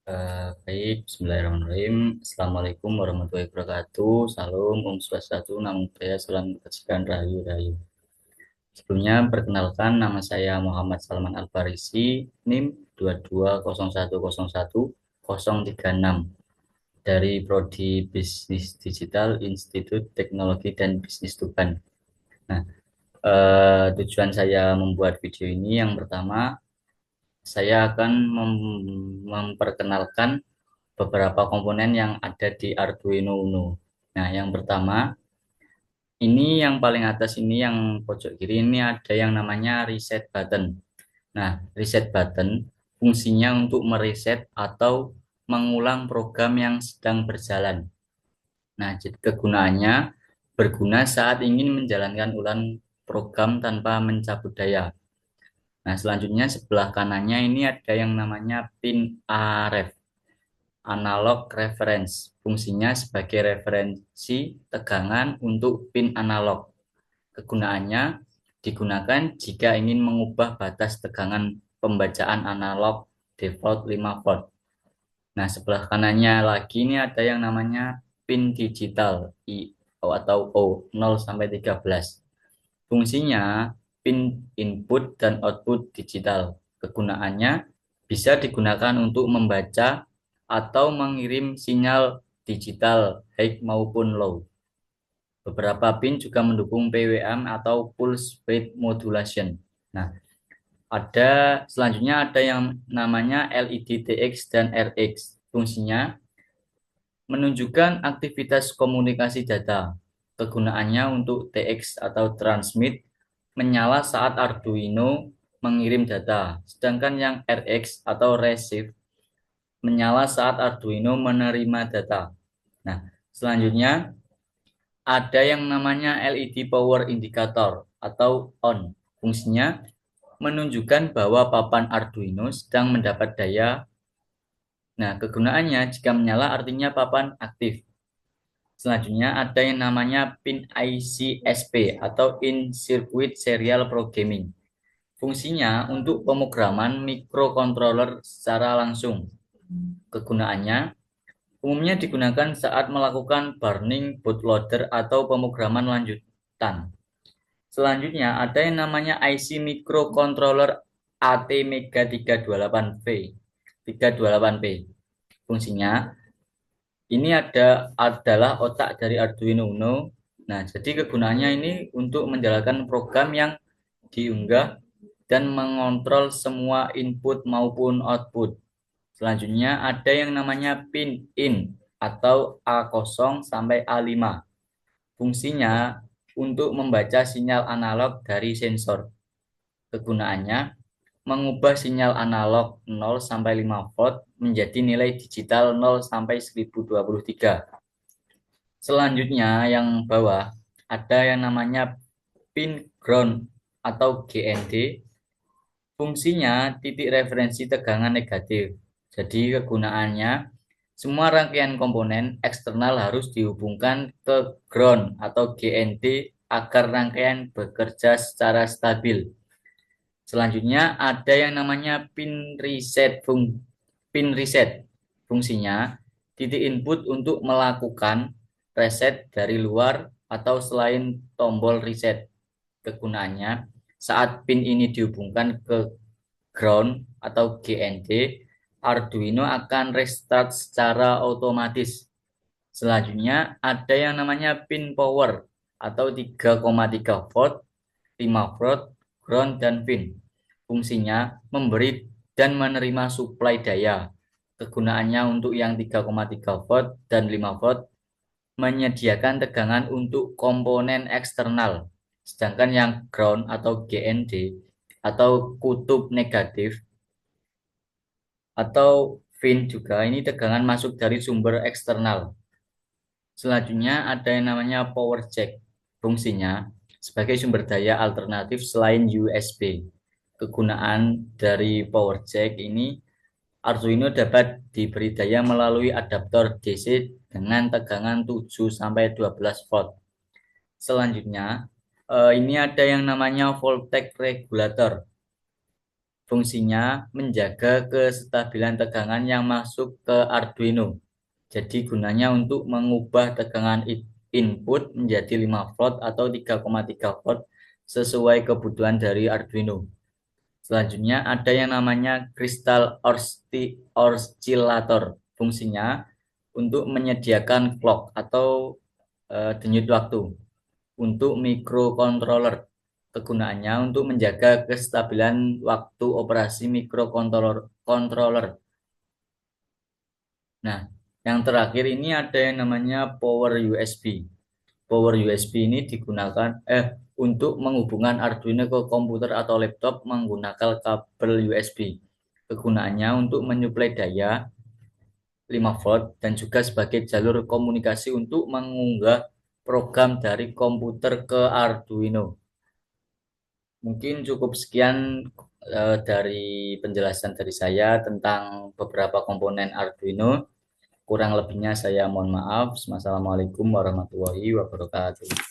Baik, Bismillahirrahmanirrahim. Assalamualaikum warahmatullahi wabarakatuh. Salam, Om Swastiastu, Namo Buddhaya, Salam Kebajikan, Rahayu, Rahayu. Sebelumnya, perkenalkan nama saya Muhammad Salman Al-Farisi, NIM 220101036 dari Prodi Bisnis Digital Institut Teknologi dan Bisnis Tuban. Nah, tujuan saya membuat video ini yang pertama, saya akan memperkenalkan beberapa komponen yang ada di Arduino Uno. Nah, yang pertama, ini yang paling atas ini yang pojok kiri ini ada yang namanya reset button. Nah, reset button fungsinya untuk mereset atau mengulang program yang sedang berjalan. Nah, jadi kegunaannya berguna saat ingin menjalankan ulang program tanpa mencabut daya. Nah, selanjutnya sebelah kanannya ini ada yang namanya pin AREF. Analog reference. Fungsinya sebagai referensi tegangan untuk pin analog. Kegunaannya digunakan jika ingin mengubah batas tegangan pembacaan analog default 5 volt. Nah, sebelah kanannya lagi ini ada yang namanya pin digital atau O 0 sampai 13. Fungsinya pin input dan output digital. Kegunaannya bisa digunakan untuk membaca atau mengirim sinyal digital high maupun low. Beberapa pin juga mendukung PWM atau pulse width modulation. Nah, selanjutnya ada yang namanya LED TX dan RX. Fungsinya menunjukkan aktivitas komunikasi data. Kegunaannya untuk TX atau transmit menyala saat Arduino mengirim data, sedangkan yang RX atau receive menyala saat Arduino menerima data. Nah, selanjutnya ada yang namanya LED power indicator atau ON. Fungsinya menunjukkan bahwa papan Arduino sedang mendapat daya. Nah, kegunaannya jika menyala artinya papan aktif. Selanjutnya ada yang namanya pin ICSP atau In-Circuit Serial Programming. Fungsinya untuk pemrograman mikrokontroler secara langsung. Kegunaannya umumnya digunakan saat melakukan burning bootloader atau pemrograman lanjutan. Selanjutnya ada yang namanya IC Microcontroller ATmega 328V. 328P. Fungsinya ini adalah otak dari Arduino Uno. Nah, jadi kegunaannya ini untuk menjalankan program yang diunggah dan mengontrol semua input maupun output. Selanjutnya ada yang namanya pin in atau A0 sampai A5. Fungsinya untuk membaca sinyal analog dari sensor. Kegunaannya mengubah sinyal analog 0 sampai 5 volt menjadi nilai digital 0 sampai 1023. Selanjutnya yang bawah ada yang namanya pin ground atau GND. Fungsinya titik referensi tegangan negatif. Jadi kegunaannya semua rangkaian komponen eksternal harus dihubungkan ke ground atau GND agar rangkaian bekerja secara stabil. Selanjutnya ada yang namanya pin reset. Fungsinya titik input untuk melakukan reset dari luar atau selain tombol reset. Kegunaannya saat pin ini dihubungkan ke ground atau GND, Arduino akan restart secara otomatis. Selanjutnya ada yang namanya pin power atau 3,3 volt, 5 volt, ground, dan pin. Fungsinya memberi dan menerima suplai daya. Kegunaannya untuk yang 3,3 volt dan 5 volt menyediakan tegangan untuk komponen eksternal. Sedangkan yang ground atau GND atau kutub negatif atau pin juga ini tegangan masuk dari sumber eksternal. Selanjutnya ada yang namanya power jack. Fungsinya sebagai sumber daya alternatif selain USB. Kegunaan dari power jack ini Arduino dapat diberi daya melalui adaptor DC dengan tegangan 7 sampai 12 volt. Selanjutnya ini ada yang namanya voltage regulator. Fungsinya menjaga kestabilan tegangan yang masuk ke Arduino. Jadi gunanya untuk mengubah tegangan input menjadi 5 volt atau 3,3 volt sesuai kebutuhan dari Arduino. Selanjutnya ada yang namanya kristal oscillator. Fungsinya untuk menyediakan clock atau denyut waktu untuk microcontroller. Kegunaannya untuk menjaga kestabilan waktu operasi microcontroller. Nah, yang terakhir ini ada yang namanya power USB. Power USB ini digunakan untuk menghubungkan Arduino ke komputer atau laptop menggunakan kabel USB. Kegunaannya untuk menyuplai daya 5 volt dan juga sebagai jalur komunikasi untuk mengunggah program dari komputer ke Arduino. Mungkin cukup sekian dari penjelasan dari saya tentang beberapa komponen Arduino. Kurang lebihnya saya mohon maaf. Wassalamualaikum warahmatullahi wabarakatuh.